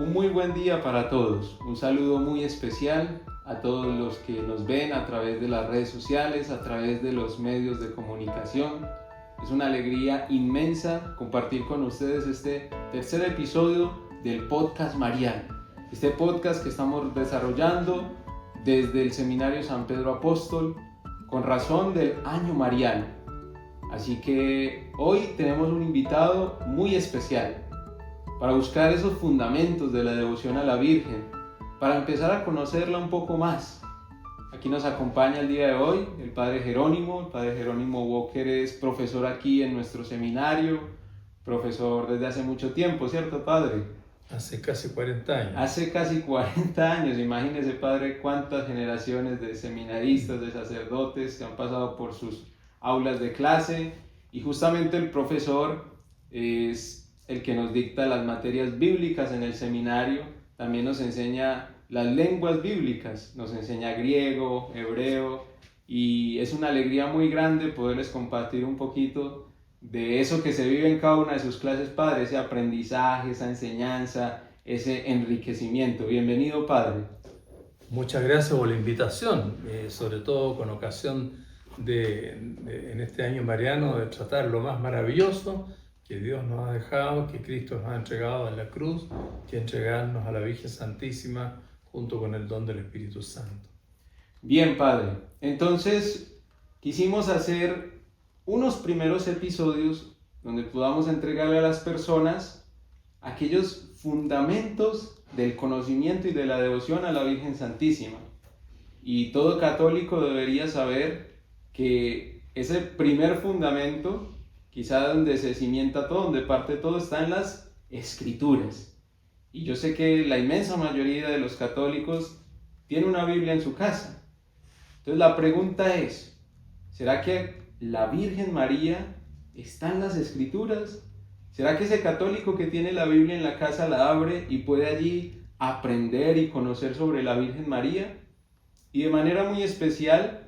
Un muy buen día para todos. Un saludo muy especial a todos los que nos ven a través de las redes sociales, a través de los medios de comunicación. Es una alegría inmensa compartir con ustedes este tercer episodio del podcast mariano. Este podcast que estamos desarrollando desde el Seminario San Pedro Apóstol con razón del año mariano. Así que hoy tenemos un invitado muy especial para buscar esos fundamentos de la devoción a la Virgen, para empezar a conocerla un poco más. Aquí nos acompaña el día de hoy el Padre Jerónimo. El Padre Jerónimo Walker es profesor aquí en nuestro seminario, profesor desde hace mucho tiempo, ¿cierto, Padre? Hace casi 40 años. Hace casi 40 años, imagínese, Padre, cuántas generaciones de seminaristas, de sacerdotes que han pasado por sus aulas de clase, y justamente el profesor es el que nos dicta las materias bíblicas en el seminario. También nos enseña las lenguas bíblicas, nos enseña griego, hebreo, y es una alegría muy grande poderles compartir un poquito de eso que se vive en cada una de sus clases, Padre, ese aprendizaje, esa enseñanza, ese enriquecimiento. Bienvenido, Padre. Muchas gracias por la invitación, sobre todo con ocasión en este año mariano de tratar lo más maravilloso que Dios nos ha dejado, que Cristo nos ha entregado en la cruz, que entregarnos a la Virgen Santísima junto con el don del Espíritu Santo. Bien, Padre. Entonces, quisimos hacer unos primeros episodios donde podamos entregarle a las personas aquellos fundamentos del conocimiento y de la devoción a la Virgen Santísima. Y todo católico debería saber que ese primer fundamento, quizá donde se cimienta todo, donde parte todo, está en las Escrituras. Y yo sé que la inmensa mayoría de los católicos tiene una Biblia en su casa. Entonces la pregunta es, ¿será que la Virgen María está en las Escrituras? ¿Será que ese católico que tiene la Biblia en la casa la abre y puede allí aprender y conocer sobre la Virgen María? Y de manera muy especial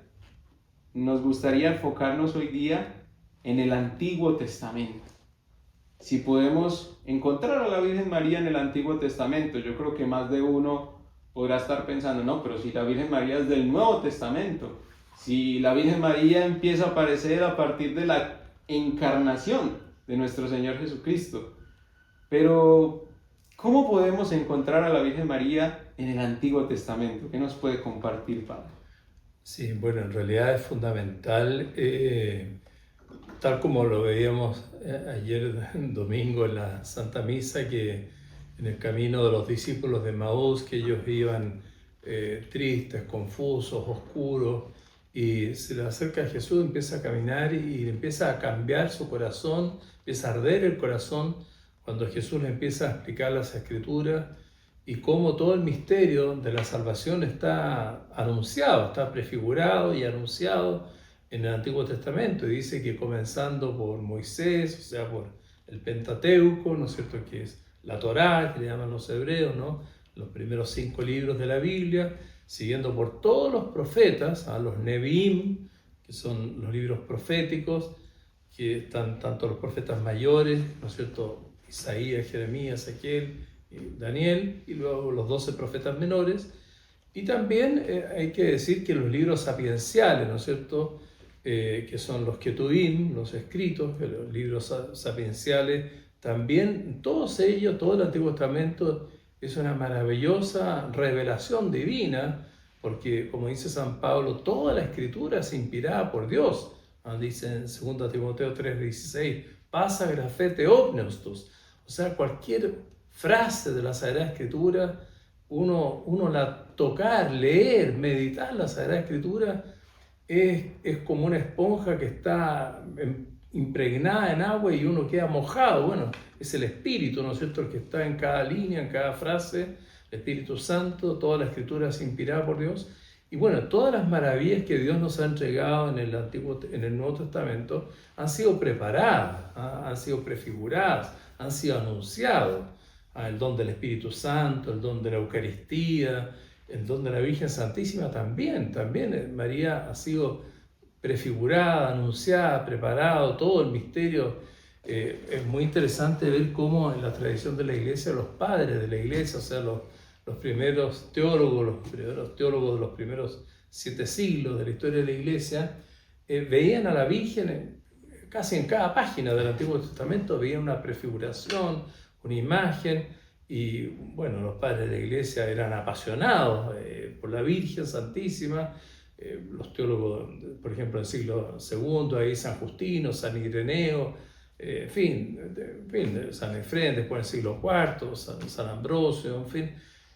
nos gustaría enfocarnos hoy día en el Antiguo Testamento. Si podemos encontrar a la Virgen María en el Antiguo Testamento, yo creo que más de uno podrá estar pensando, no, pero si la Virgen María es del Nuevo Testamento, si la Virgen María empieza a aparecer a partir de la encarnación de nuestro Señor Jesucristo. Pero, ¿cómo podemos encontrar a la Virgen María en el Antiguo Testamento? ¿Qué nos puede compartir, Padre? Sí, bueno, en realidad es fundamental, tal como lo veíamos ayer domingo en la Santa Misa, que en el camino de los discípulos de Maús, que ellos iban tristes, confusos, oscuros, y se le acerca a Jesús, empieza a caminar y empieza a cambiar su corazón, empieza a arder el corazón cuando Jesús le empieza a explicar las Escrituras y cómo todo el misterio de la salvación está anunciado, está prefigurado y anunciado en el Antiguo Testamento. Y dice que comenzando por Moisés, o sea, por el Pentateuco, ¿no es cierto?, que es la Torá, que le llaman los hebreos, ¿no?, los primeros 5 libros de la Biblia, siguiendo por todos los profetas, a los Neviim, que son los libros proféticos, que están tanto los profetas mayores, ¿no es cierto?, Isaías, Jeremías, Ezequiel, Daniel, y luego los 12 profetas menores. Y también hay que decir que los libros sapienciales, ¿no es cierto?, que son los Ketuvim, los escritos, los libros sapienciales, también todos ellos, todo el Antiguo Testamento es una maravillosa revelación divina, porque como dice San Pablo, toda la Escritura es inspirada por Dios. Dice en 2 Timoteo 3:16, pasa grafete omniustus. O sea, cualquier frase de la Sagrada Escritura, uno la tocar, leer, meditar la Sagrada Escritura, es como una esponja que está impregnada en agua y uno queda mojado. Bueno, es el Espíritu, ¿no es cierto?, el que está en cada línea, en cada frase, el Espíritu Santo, toda la Escritura es inspirada por Dios. Y bueno, todas las maravillas que Dios nos ha entregado en el Nuevo Testamento han sido preparadas, han sido prefiguradas, han sido anunciadas. El don del Espíritu Santo, el don de la Eucaristía, el don de la Virgen Santísima también María ha sido prefigurada, anunciada, preparado, todo el misterio es muy interesante ver cómo en la tradición de la iglesia, los padres de la iglesia, o sea, los primeros teólogos de los primeros 7 siglos de la historia de la iglesia, veían a la Virgen casi en cada página del Antiguo Testamento, veían una prefiguración, una imagen, y bueno, los padres de la iglesia eran apasionados por la Virgen Santísima. Los teólogos, por ejemplo, del siglo II, ahí San Justino, San Ireneo, en fin, San Efrén, después del siglo IV, San Ambrosio, en fin,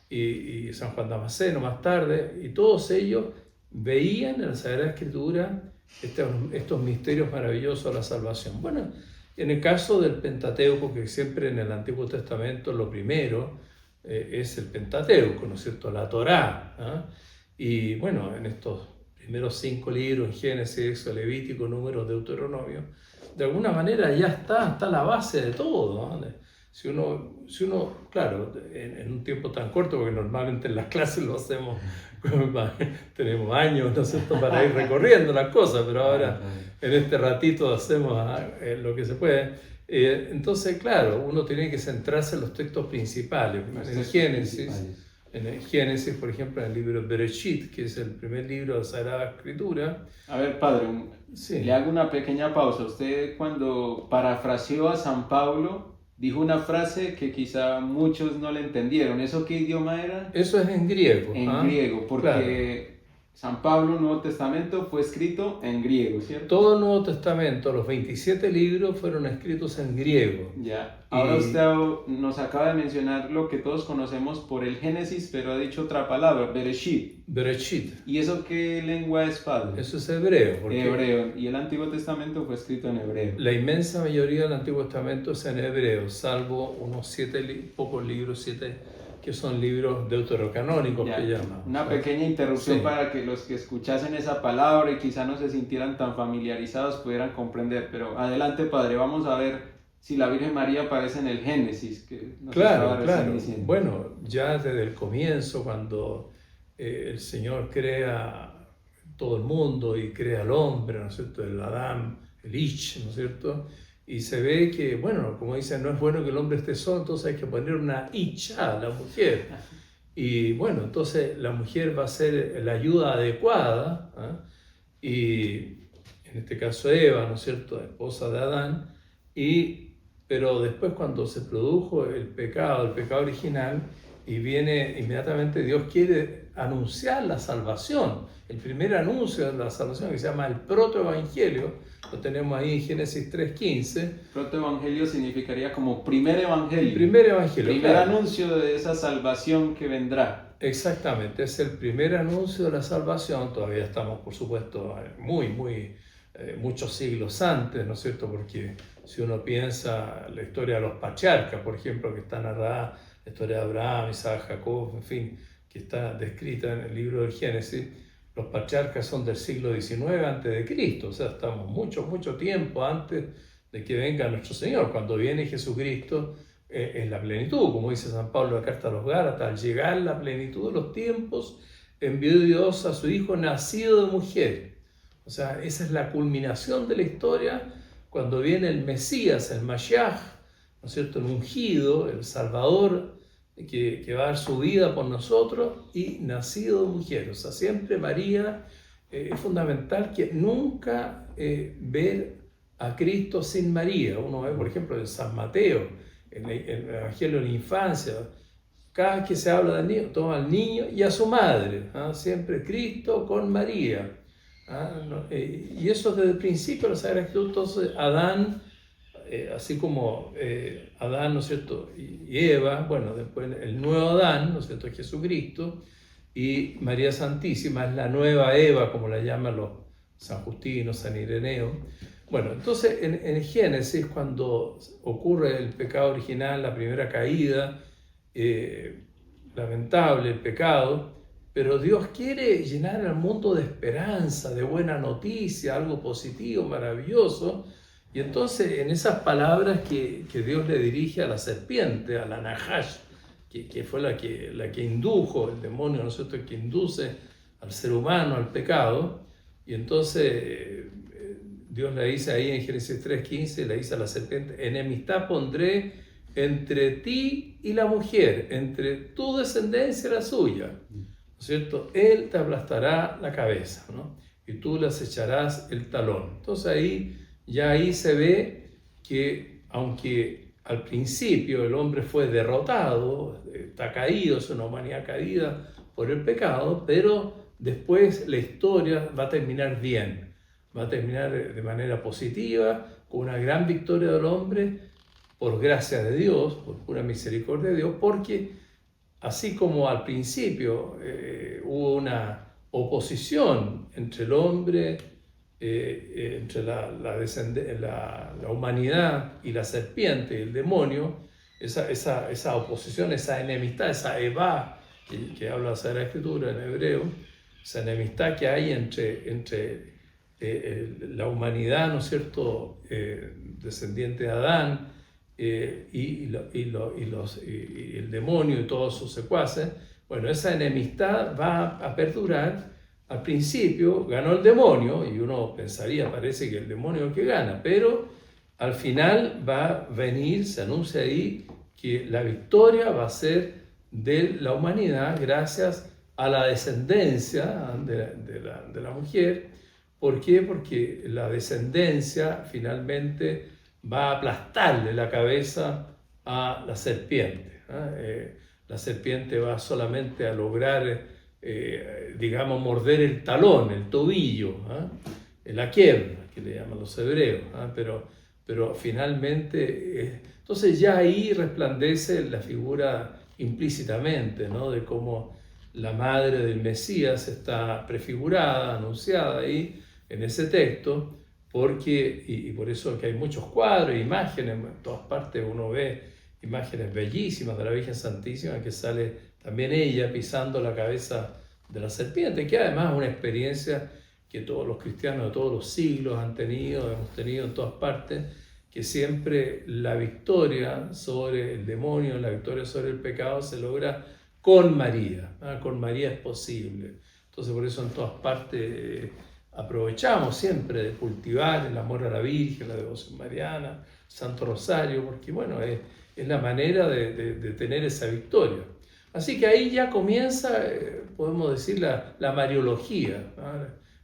y San Juan Damasceno más tarde, y todos ellos veían en la Sagrada Escritura estos misterios maravillosos de la salvación. Bueno, en el caso del Pentateuco, que siempre en el Antiguo Testamento lo primero es el Pentateuco, ¿no es cierto?, la Torá, ¿eh? Y bueno, en estos primeros 5 libros, en Génesis, Éxodo, Levítico, Números, Deuteronomio, de alguna manera ya está la base de todo, ¿no? Si uno, claro, en un tiempo tan corto, porque normalmente en las clases lo hacemos, tenemos años, ¿no es cierto?, para ir recorriendo las cosas, pero ahora en este ratito hacemos lo que se puede. Entonces, claro, uno tiene que centrarse en los textos principales, en Génesis. En el Génesis, por ejemplo, en el libro Bereshit, que es el primer libro de la Sagrada Escritura. A ver, padre, Sí. le hago una pequeña pausa. Usted, cuando parafraseó a San Pablo, dijo una frase que quizá muchos no le entendieron. ¿Eso qué idioma era? Eso es en griego. En griego, porque Claro. San Pablo, Nuevo Testamento, fue escrito en griego, ¿cierto? Todo el Nuevo Testamento, los 27 libros fueron escritos en griego. Ya. Ahora usted nos acaba de mencionar lo que todos conocemos por el Génesis, pero ha dicho otra palabra, Bereshit. Bereshit. ¿Y eso qué lengua es, padre? Eso es hebreo. Porque Hebreo. Y el Antiguo Testamento fue escrito en hebreo. la inmensa mayoría del Antiguo Testamento es en hebreo, salvo unos 7 pocos libros, 7 que son libros deuterocanónicos, Ya, que llaman. una pequeña interrupción Sí. para que los que escuchasen esa palabra y quizá no se sintieran tan familiarizados pudieran comprender. Pero adelante, padre, vamos a ver si la Virgen María aparece en el Génesis, que nos estaba recién diciendo. Bueno, ya desde el comienzo, cuando el Señor crea todo el mundo y crea al hombre, ¿no es cierto?, el Adán, el Ish, ¿no es cierto?, y se ve que, bueno, como dicen, no es bueno que el hombre esté solo, entonces hay que poner una Isha, la mujer. Y bueno, entonces la mujer va a ser la ayuda adecuada, ¿eh? Y en este caso Eva, ¿no es cierto?, esposa de Adán, pero después cuando se produjo el pecado original, y viene inmediatamente, Dios quiere anunciar la salvación. El primer anuncio de la salvación, que se llama el protoevangelio, lo tenemos ahí en Génesis 3:15. Protoevangelio significaría como primer evangelio. El primer evangelio. Primer claro. anuncio de esa salvación que vendrá. Exactamente, es el primer anuncio de la salvación. Todavía estamos, por supuesto, muchos siglos antes, ¿no es cierto? Porque si uno piensa la historia de los patriarcas, por ejemplo, que está narrada, la historia de Abraham, Isaac, Jacob, en fin, que está descrita en el libro del Génesis, los patriarcas son del siglo XIX a.C., o sea, estamos mucho tiempo antes de que venga nuestro Señor. Cuando viene Jesucristo, en la plenitud, como dice San Pablo en la carta a los Gálatas, al llegar la plenitud de los tiempos, envió Dios a su Hijo nacido de mujer. O sea, esa es la culminación de la historia cuando viene el Mesías, el Mashiach, ¿no es cierto?, el ungido, el Salvador, que va a dar su vida por nosotros, y nacido de mujer. O sea, siempre María, es fundamental que nunca ver a Cristo sin María. Uno ve, por ejemplo, en San Mateo, en el Evangelio de la Infancia, cada vez que se habla del niño, toma al niño y a su madre, ¿eh? Siempre Cristo con María. Y eso desde el principio de la Sagrada Escritura. Entonces Adán, así como Adán, ¿no es cierto?, y Eva, bueno, después el nuevo Adán, ¿no es cierto?, Jesucristo, y María Santísima es la nueva Eva, como la llaman los San Justino, San Ireneo. Bueno, entonces en Génesis, cuando ocurre el pecado original, la primera caída, lamentable el pecado, pero Dios quiere llenar al mundo de esperanza, de buena noticia, algo positivo, maravilloso. Y entonces en esas palabras que Dios le dirige a la serpiente, a la Nahash, que fue la que indujo, el demonio, ¿no es cierto?, que induce al ser humano al pecado, y entonces Dios le dice ahí en Génesis 3:15, le dice a la serpiente, enemistad pondré entre ti y la mujer, entre tu descendencia y la suya, ¿no es cierto? Él te aplastará la cabeza, ¿no? Y tú le echarás el talón. Entonces ahí se ve que aunque al principio el hombre fue derrotado, está caído, es una humanidad caída por el pecado, pero después la historia va a terminar bien, va a terminar de manera positiva, con una gran victoria del hombre, por gracia de Dios, por pura misericordia de Dios, porque así como al principio hubo una oposición entre el hombre, entre la humanidad y la serpiente y el demonio, esa oposición, esa enemistad, esa Evá, que habla la Sagrada Escritura en hebreo, esa enemistad que hay entre la humanidad, ¿no es cierto?, descendiente de Adán, y el demonio y todos sus secuaces. Bueno, esa enemistad va a perdurar. Al principio ganó el demonio y uno pensaría, parece que el demonio es el que gana, pero al final va a venir, se anuncia ahí, que la victoria va a ser de la humanidad gracias a la descendencia de la mujer. ¿Por qué? Porque la descendencia finalmente va a aplastarle la cabeza a la serpiente. La serpiente va solamente a lograr, digamos, morder el talón, el tobillo, la quiebra, que le llaman los hebreos, pero finalmente, entonces ya ahí resplandece la figura implícitamente, ¿no?, de cómo la madre del Mesías está prefigurada, anunciada ahí en ese texto, porque, y por eso que hay muchos cuadros, imágenes, en todas partes uno ve imágenes bellísimas de la Virgen Santísima, que sale también ella pisando la cabeza de la serpiente, que además es una experiencia que todos los cristianos de todos los siglos hemos tenido en todas partes, que siempre la victoria sobre el demonio, la victoria sobre el pecado se logra con María. Con María es posible. Entonces por eso en todas partes aprovechamos siempre de cultivar el amor a la Virgen, la devoción mariana, Santo Rosario, porque bueno, es la manera de tener esa victoria. Así que ahí ya comienza, podemos decir, la mariología.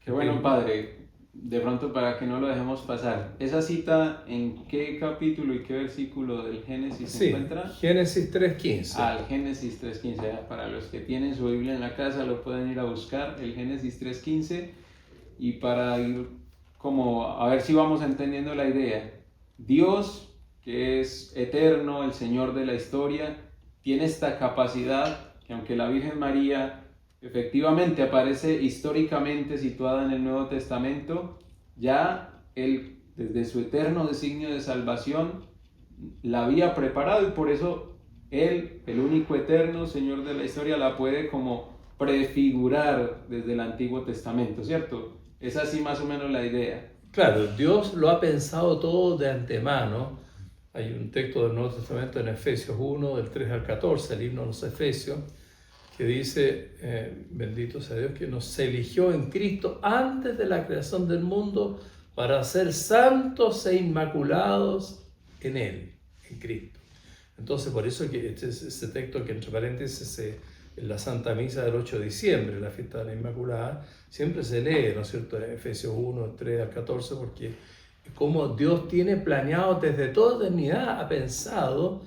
Qué bueno, padre. De pronto, para que no lo dejemos pasar, ¿esa cita en qué capítulo y qué versículo del Génesis se encuentra? Génesis 3:15. El Génesis 3:15. Para los que tienen su Biblia en la casa lo pueden ir a buscar, el Génesis 3:15. Y para ir como a ver si vamos entendiendo la idea, Dios, que es eterno, el Señor de la historia, tiene esta capacidad que aunque la Virgen María efectivamente aparece históricamente situada en el Nuevo Testamento, ya Él, desde su eterno designio de salvación, la había preparado y por eso Él, el único eterno Señor de la historia, la puede como prefigurar desde el Antiguo Testamento, ¿cierto? Es así más o menos la idea. Claro, Dios lo ha pensado todo de antemano. Hay un texto del Nuevo Testamento en Efesios 1, del 3 al 14, el himno de los Efesios, que dice, bendito sea Dios, que nos eligió en Cristo antes de la creación del mundo para ser santos e inmaculados en Él, en Cristo. Entonces, por eso que este es ese texto que entre paréntesis en la Santa Misa del 8 de diciembre, la fiesta de la Inmaculada, siempre se lee, ¿no es cierto?, Efesios 1, 3 al 14, porque como Dios tiene planeado desde toda eternidad, ha pensado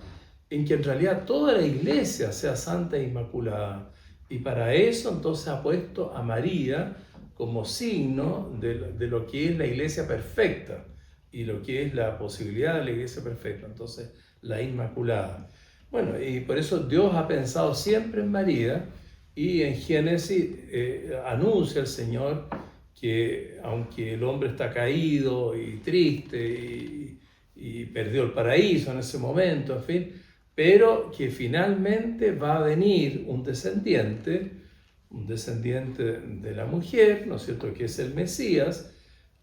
en que en realidad toda la iglesia sea santa e inmaculada. Y para eso entonces ha puesto a María como signo de lo que es la iglesia perfecta y lo que es la posibilidad de la iglesia perfecta, entonces la Inmaculada. Bueno, y por eso Dios ha pensado siempre en María, y en Génesis anuncia el Señor que aunque el hombre está caído y triste y perdió el paraíso en ese momento, en fin, pero que finalmente va a venir un descendiente de la mujer, ¿no es cierto?, que es el Mesías,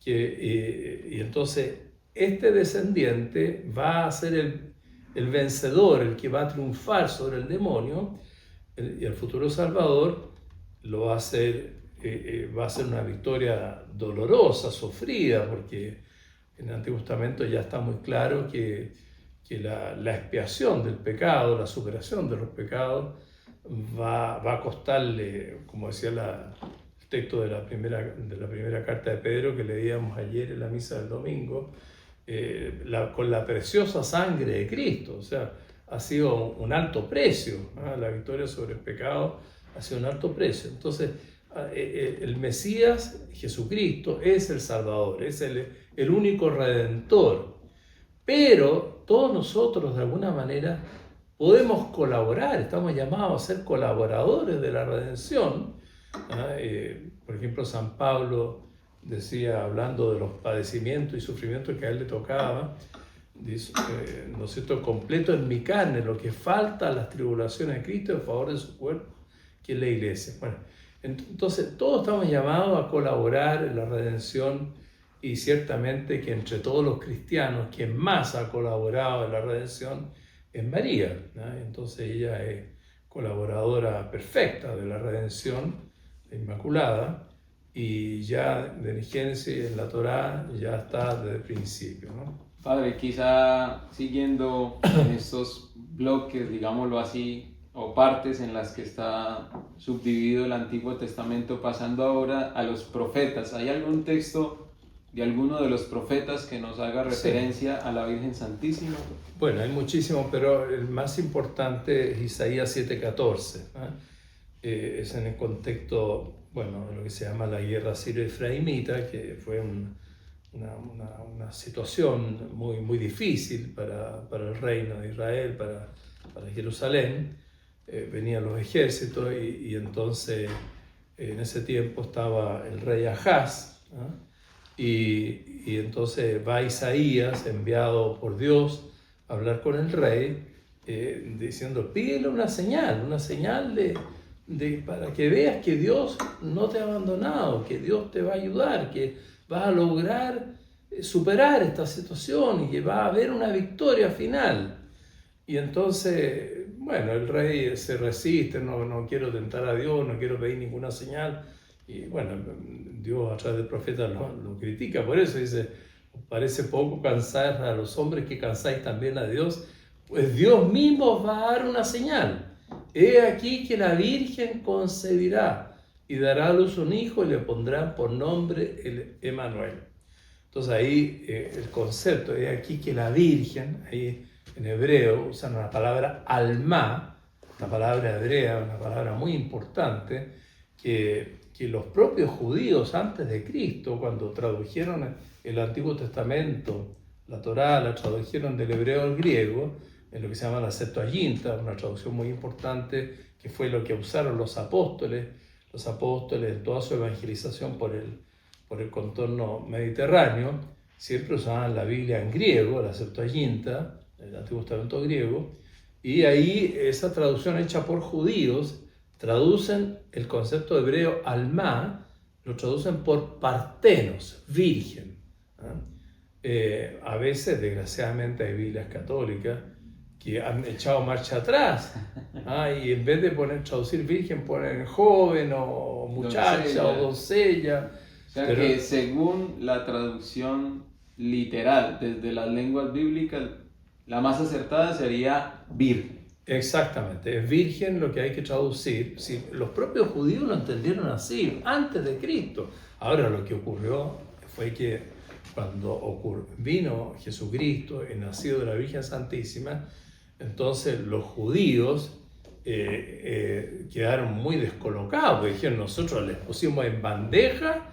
y entonces este descendiente va a ser el vencedor, el que va a triunfar sobre el demonio, y el futuro Salvador lo va a hacer, va a ser una victoria dolorosa, sufrida, porque en el Antiguo Testamento ya está muy claro que la expiación del pecado, la superación de los pecados, va a costarle, como decía el texto de la primera carta de Pedro que leíamos ayer en la misa del domingo, con la preciosa sangre de Cristo. O sea, ha sido un alto precio, ¿no? La victoria sobre el pecado ha sido un alto precio. Entonces, el Mesías, Jesucristo, es el Salvador, es el único Redentor. Pero todos nosotros, de alguna manera, podemos colaborar, estamos llamados a ser colaboradores de la redención. Por ejemplo, San Pablo decía, hablando de los padecimientos y sufrimientos que a él le tocaba, dice, ¿no es cierto?, completo en mi carne lo que falta a las tribulaciones de Cristo en favor de su cuerpo, que es la iglesia. Bueno, entonces todos estamos llamados a colaborar en la redención, y ciertamente que entre todos los cristianos quien más ha colaborado en la redención es María, ¿no? Entonces ella es colaboradora perfecta de la redención, Inmaculada, y ya de Génesis en la Torá ya está desde el principio, ¿no? Padre, quizá siguiendo estos bloques, digámoslo así, o partes en las que está subdividido el Antiguo Testamento, pasando ahora a los profetas, ¿hay algún texto de alguno de los profetas que nos haga referencia a la Virgen Santísima? Bueno, hay muchísimos, pero el más importante es Isaías 7:14. Es en el contexto, bueno, de lo que se llama la guerra sirio-efraimita, que fue una situación muy, muy difícil para el reino de Israel, para Jerusalén. Venían los ejércitos y entonces en ese tiempo estaba el rey Ahaz, ¿no? Y entonces va Isaías, enviado por Dios, a hablar con el rey, diciendo, pídele una señal para que veas que Dios no te ha abandonado, que Dios te va a ayudar, que vas a lograr superar esta situación y que va a haber una victoria final. Y entonces, bueno, el rey se resiste, no quiero tentar a Dios, no quiero pedir ninguna señal. Y bueno, Dios a través del profeta lo critica, por eso dice, parece poco cansar a los hombres que cansáis también a Dios, pues Dios mismo os va a dar una señal. He aquí que la Virgen concebirá y dará a luz un hijo y le pondrán por nombre el Emanuel. Entonces ahí el concepto, he aquí que la Virgen, ahí en hebreo usan una palabra alma, una palabra hebrea, una palabra muy importante, que los propios judíos antes de Cristo, cuando tradujeron el Antiguo Testamento, la Torá, la tradujeron del hebreo al griego, en lo que se llama la Septuaginta, una traducción muy importante, que fue lo que usaron los apóstoles en toda su evangelización por el contorno mediterráneo, siempre usaban la Biblia en griego, la Septuaginta, el Antiguo Testamento griego, y ahí esa traducción hecha por judíos, traducen el concepto hebreo alma, lo traducen por partenos, virgen. A veces, desgraciadamente, hay Biblias católicas que han echado marcha atrás, y en vez de traducir virgen, ponen joven o muchacha o doncella. O sea que según la traducción literal desde las lenguas bíblicas, la más acertada sería virgen. Exactamente, es virgen lo que hay que traducir. Si los propios judíos lo entendieron así, antes de Cristo. Ahora lo que ocurrió fue que cuando vino Jesucristo, el nacido de la Virgen Santísima, entonces los judíos quedaron muy descolocados, porque dijeron, nosotros les pusimos en bandeja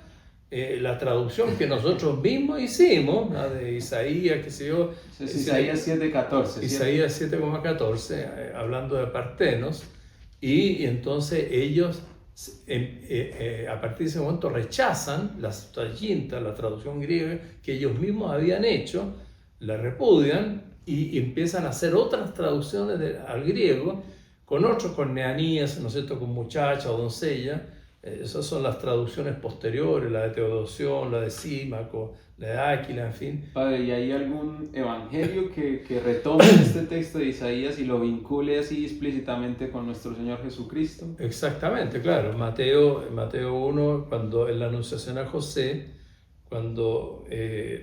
la traducción que nosotros mismos hicimos, ¿no? De Isaías, qué sé yo. Es Isaías 7:14. Isaías 7,14, hablando de partenos, y entonces ellos a partir de ese momento rechazan la Septuaginta, la traducción griega que ellos mismos habían hecho, la repudian y empiezan a hacer otras traducciones al griego, con neanías, ¿no es cierto?, con muchacha o doncella. Esas son las traducciones posteriores, la de Teodosión, la de Símaco, la de Áquila, en fin. Padre, ¿y hay algún evangelio que retome este texto de Isaías y lo vincule así explícitamente con nuestro Señor Jesucristo? Exactamente, claro. Mateo 1, cuando en la Anunciación a José, cuando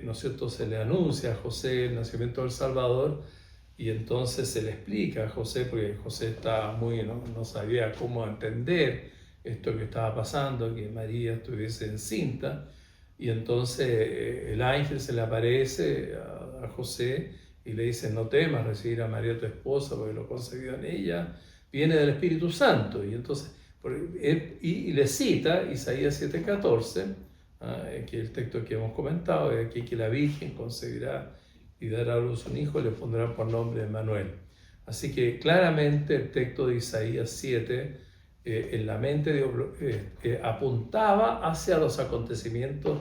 ¿no es cierto?, se le anuncia a José el nacimiento del Salvador, y entonces se le explica a José, porque José estaba no sabía cómo entender esto que estaba pasando, que María estuviese encinta, y entonces el ángel se le aparece a José y le dice: no temas recibir a María tu esposa, porque lo concebido en ella viene del Espíritu Santo. Y entonces y le cita Isaías 7:14, que es el texto que hemos comentado, de aquí que la Virgen concebirá y dará a luz un hijo y le pondrán por nombre Emmanuel. Así que claramente el texto de Isaías 7 en la mente apuntaba hacia los acontecimientos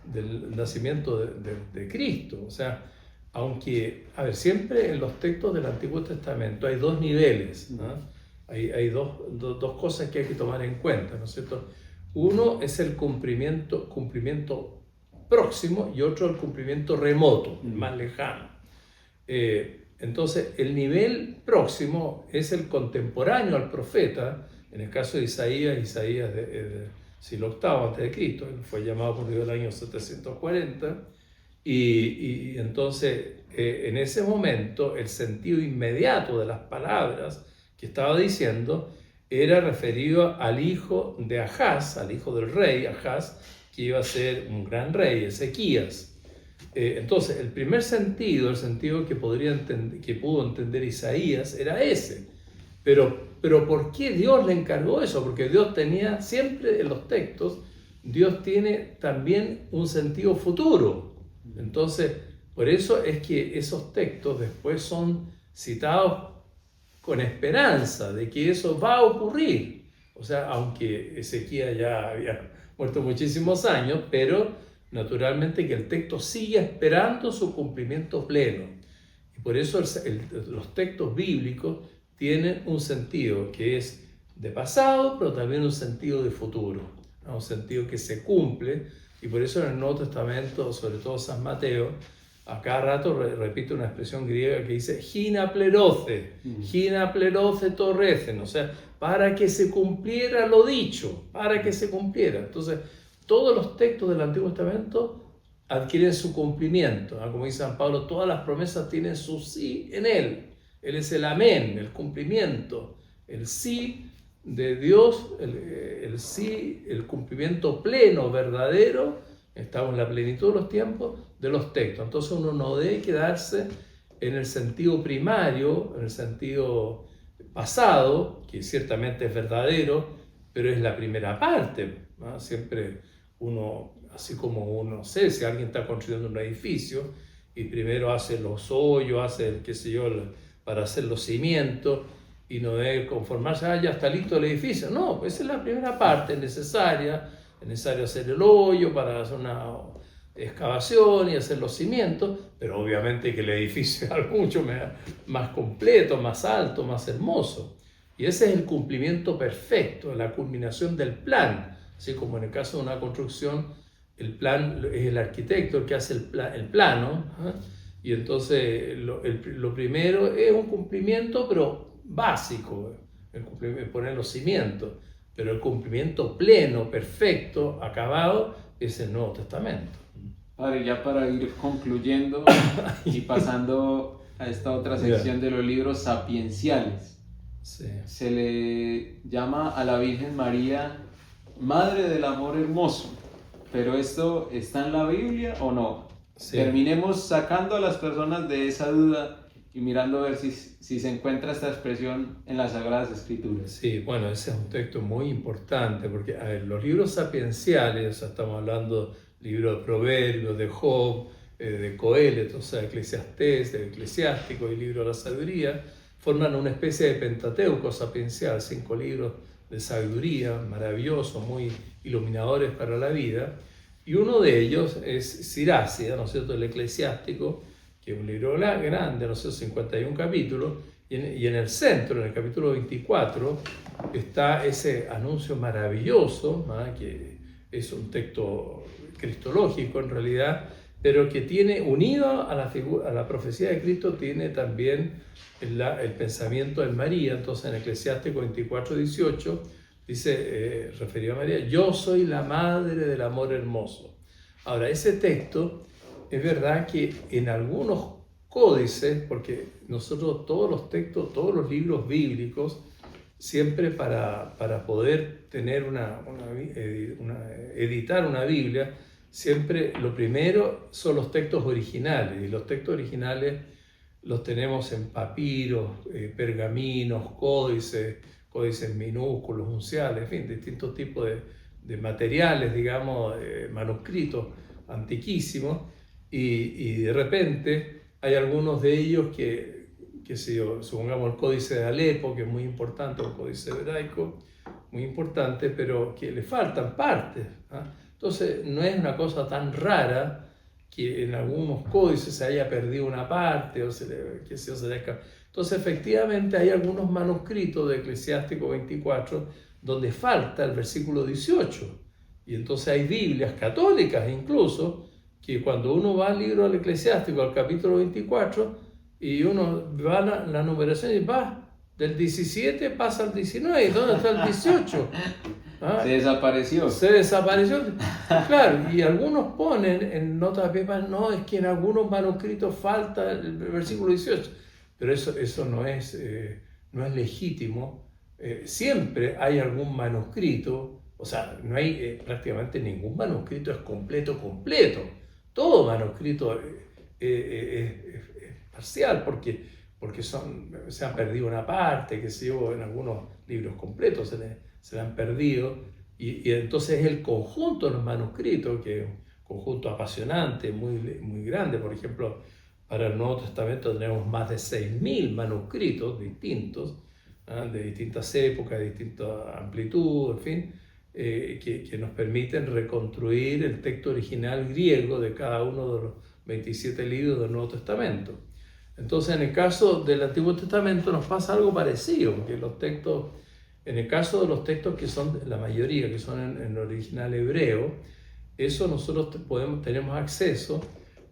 del nacimiento de Cristo. O sea, aunque, a ver, siempre en los textos del Antiguo Testamento hay dos niveles, ¿no? Hay dos cosas que hay que tomar en cuenta, ¿no es cierto? Uno es el cumplimiento próximo, y otro el cumplimiento remoto, el más lejano. Entonces, el nivel próximo es el contemporáneo al profeta. En el caso de Isaías del siglo VIII a.C., él fue llamado por Dios el año 740, y entonces en ese momento el sentido inmediato de las palabras que estaba diciendo era referido al hijo de Ahaz, al hijo del rey Ahaz, que iba a ser un gran rey, Ezequías. Entonces, el primer sentido, el sentido que pudo entender Isaías, era ese. Pero ¿por qué Dios le encargó eso? Porque Dios tenía siempre en los textos, Dios tiene también un sentido futuro. Entonces, por eso es que esos textos después son citados con esperanza de que eso va a ocurrir. O sea, aunque Ezequías ya había muerto muchísimos años, pero naturalmente que el texto sigue esperando su cumplimiento pleno. Y por eso los textos bíblicos tienen un sentido que es de pasado, pero también un sentido de futuro, ¿no? Un sentido que se cumple, y por eso en el Nuevo Testamento, sobre todo San Mateo, a cada rato repite una expresión griega que dice gina pleroce torrecen, o sea, para que se cumpliera lo dicho, para que se cumpliera. Entonces, todos los textos del Antiguo Testamento adquieren su cumplimiento, ¿no? Como dice San Pablo, todas las promesas tienen su sí en él. Él es el amén, el cumplimiento, el sí de Dios, el sí, el cumplimiento pleno, verdadero. Estamos en la plenitud de los tiempos de los textos. Entonces uno no debe quedarse en el sentido primario, en el sentido pasado, que ciertamente es verdadero, pero es la primera parte, ¿no? Siempre uno, así como uno, no sé, si alguien está construyendo un edificio y primero hace los hoyos, hace, qué sé yo, para hacer los cimientos, y no debe conformarse, ya está listo el edificio. No, esa es la primera parte, es necesario hacer el hoyo para hacer una excavación y hacer los cimientos, pero obviamente que el edificio sea mucho más completo, más alto, más hermoso. Y ese es el cumplimiento perfecto, la culminación del plan. Así como en el caso de una construcción, el plan es el arquitecto el que hace el plano, ¿eh? Y entonces lo primero es un cumplimiento, pero básico, poner los cimientos. Pero el cumplimiento pleno, perfecto, acabado, es el Nuevo Testamento. Padre, ya para ir concluyendo y pasando a esta otra sección de los libros sapienciales, sí, se le llama a la Virgen María Madre del Amor Hermoso. ¿Pero esto está en la Biblia o no? Sí. Terminemos sacando a las personas de esa duda y mirando a ver si se encuentra esta expresión en las Sagradas Escrituras. Sí, bueno, ese es un texto muy importante, porque a ver, los libros sapienciales, o sea, estamos hablando libros de Proverbios, de Job, de Coelet, o sea, Eclesiastés, de Eclesiástico y libro de la Sabiduría, forman una especie de Pentateuco sapiencial, 5 libros de sabiduría maravillosos, muy iluminadores para la vida, y uno de ellos es Siracida, ¿no es cierto?, el Eclesiástico, que es un libro grande, no sé, 51 capítulos, y en el centro, en el capítulo 24, está ese anuncio maravilloso, ¿no?, que es un texto cristológico en realidad, pero que tiene, unido a la profecía de Cristo, tiene también el pensamiento de María. Entonces en Eclesiástico 24:18 dice, referido a María, yo soy la madre del amor hermoso. Ahora, ese texto, es verdad que en algunos códices, porque nosotros todos los textos, todos los libros bíblicos, siempre para poder tener editar una Biblia, siempre lo primero son los textos originales, y los textos originales los tenemos en papiros, pergaminos, códices minúsculos, unciales, en fin, distintos tipos de materiales, digamos, manuscritos antiquísimos, y de repente hay algunos de ellos que si supongamos el códice de Alepo, que es muy importante, un códice hebraico muy importante, pero que le faltan partes, ¿ah? Entonces no es una cosa tan rara que en algunos códices se haya perdido una parte o se le escapa. Entonces efectivamente hay algunos manuscritos de Eclesiástico 24 donde falta el versículo 18, y entonces hay Biblias católicas incluso que cuando uno va al libro del Eclesiástico, al capítulo 24, y uno va a la numeración y va del 17 pasa al 19, ¿y dónde está el 18? ¿Ah? Se desapareció. Se desapareció, claro, y algunos ponen en notas de pie, no, es que en algunos manuscritos falta el versículo 18, pero eso no es legítimo. Siempre hay algún manuscrito, o sea, no hay prácticamente ningún manuscrito es completo. Todo manuscrito es parcial, porque se han perdido una parte, que se yo, en algunos libros completos se le han perdido, y entonces es el conjunto de los manuscritos, que es un conjunto apasionante, muy grande. Por ejemplo, para el Nuevo Testamento tenemos más de 6.000 manuscritos distintos, de distintas épocas, de distinta amplitud, en fin, que nos permiten reconstruir el texto original griego de cada uno de los 27 libros del Nuevo Testamento. Entonces, en el caso del Antiguo Testamento nos pasa algo parecido, porque en el caso de los textos que son, la mayoría, que son en el original hebreo, eso nosotros tenemos acceso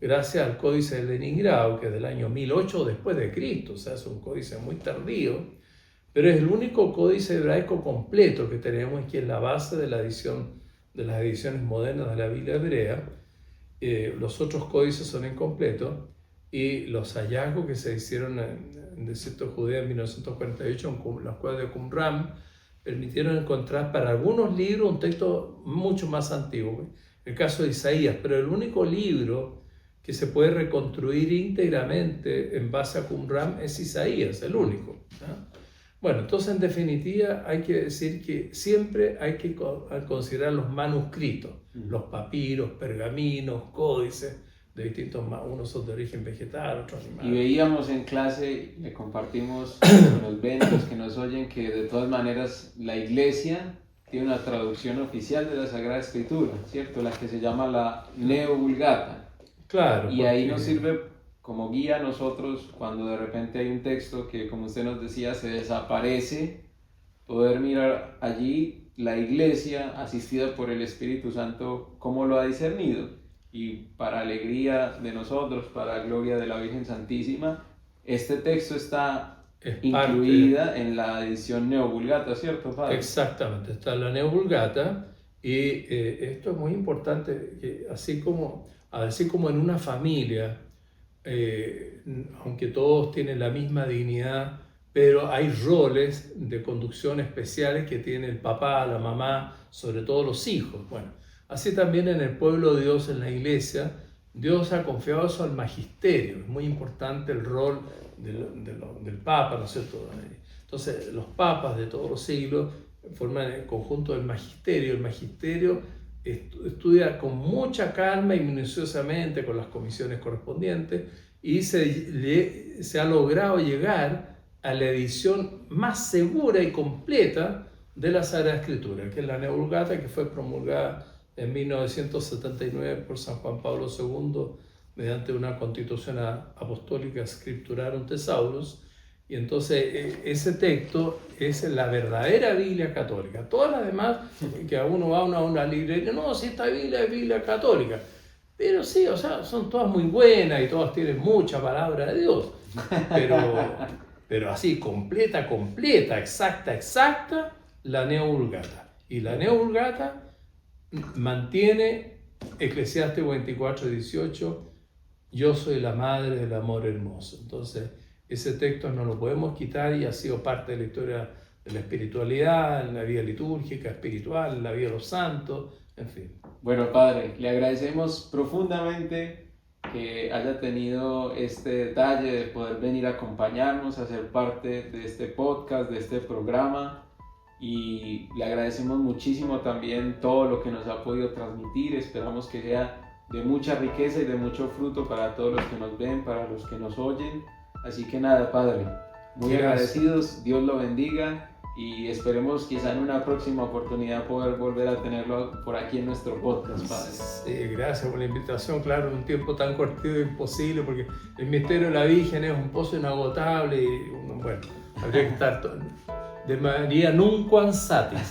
gracias al Códice de Leningrado, que es del año 1008 después de Cristo, o sea, es un códice muy tardío, pero es el único códice hebraico completo que tenemos, que es la base de las ediciones modernas de la Biblia hebrea. Los otros códices son incompletos, y los hallazgos que se hicieron en el desierto de Judea en 1948, en las cuevas de Qumran, permitieron encontrar para algunos libros un texto mucho más antiguo, el caso de Isaías, pero el único libro que se puede reconstruir íntegramente en base a Qumran es Isaías, el único, ¿no? Bueno, entonces en definitiva hay que decir que siempre hay que considerar los manuscritos, los papiros, pergaminos, códices de distintos, unos son de origen vegetal, otros animal. Y veíamos en clase, le compartimos a los los que nos oyen, que de todas maneras la Iglesia tiene una traducción oficial de la Sagrada Escritura, ¿cierto? La que se llama la Neo-Vulgata. Claro. Y ahí nos sirve como guía a nosotros cuando de repente hay un texto que, como usted nos decía, se desaparece, poder mirar allí la Iglesia, asistida por el Espíritu Santo, cómo lo ha discernido. Y para alegría de nosotros, para gloria de la Virgen Santísima, este texto está incluida en la edición Neo-Vulgata, ¿cierto, padre? Exactamente, está en la Neo-Vulgata, y esto es muy importante, que así como en una familia, aunque todos tienen la misma dignidad, pero hay roles de conducción especiales que tiene el papá, la mamá, sobre todo los hijos. Bueno, así también en el pueblo de Dios, en la Iglesia, Dios ha confiado eso al magisterio. Es muy importante el rol del Papa, ¿no es cierto? Entonces, los papas de todos los siglos forman el conjunto del magisterio. El magisterio estudia con mucha calma y minuciosamente con las comisiones correspondientes, y se ha logrado llegar a la edición más segura y completa de la Sagrada Escritura, que es la Neo-Vulgata, que fue promulgada en 1979 por San Juan Pablo II mediante una constitución apostólica Scripturarum Thesaurus. Y entonces ese texto es la verdadera Biblia católica. Todas las demás, que uno va a una librería, no, si esta Biblia es Biblia católica. Pero sí, o sea, son todas muy buenas y todas tienen mucha palabra de Dios. Pero así, completa, exacta, la Neo-Vulgata. Y la Neo-Vulgata mantiene Eclesiastes 24:18, yo soy la madre del amor hermoso. Entonces, ese texto no lo podemos quitar y ha sido parte de la historia de la espiritualidad, en la vida litúrgica, espiritual, en la vida de los santos, en fin. Bueno, Padre, le agradecemos profundamente que haya tenido este detalle de poder venir a acompañarnos, a ser parte de este podcast, de este programa, y le agradecemos muchísimo también todo lo que nos ha podido transmitir. Esperamos que sea de mucha riqueza y de mucho fruto para todos los que nos ven, para los que nos oyen. Así que nada, Padre, muy agradecidos, Dios lo bendiga y esperemos quizá en una próxima oportunidad poder volver a tenerlo por aquí en nuestro podcast, Padre. Sí, gracias por la invitación. Claro, en un tiempo tan corto es imposible porque el misterio de la Virgen es un pozo inagotable y bueno, habría que estar de María nunca satis,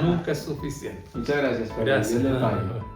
nunca es suficiente. Muchas gracias, Padre. Gracias. Dios le pague.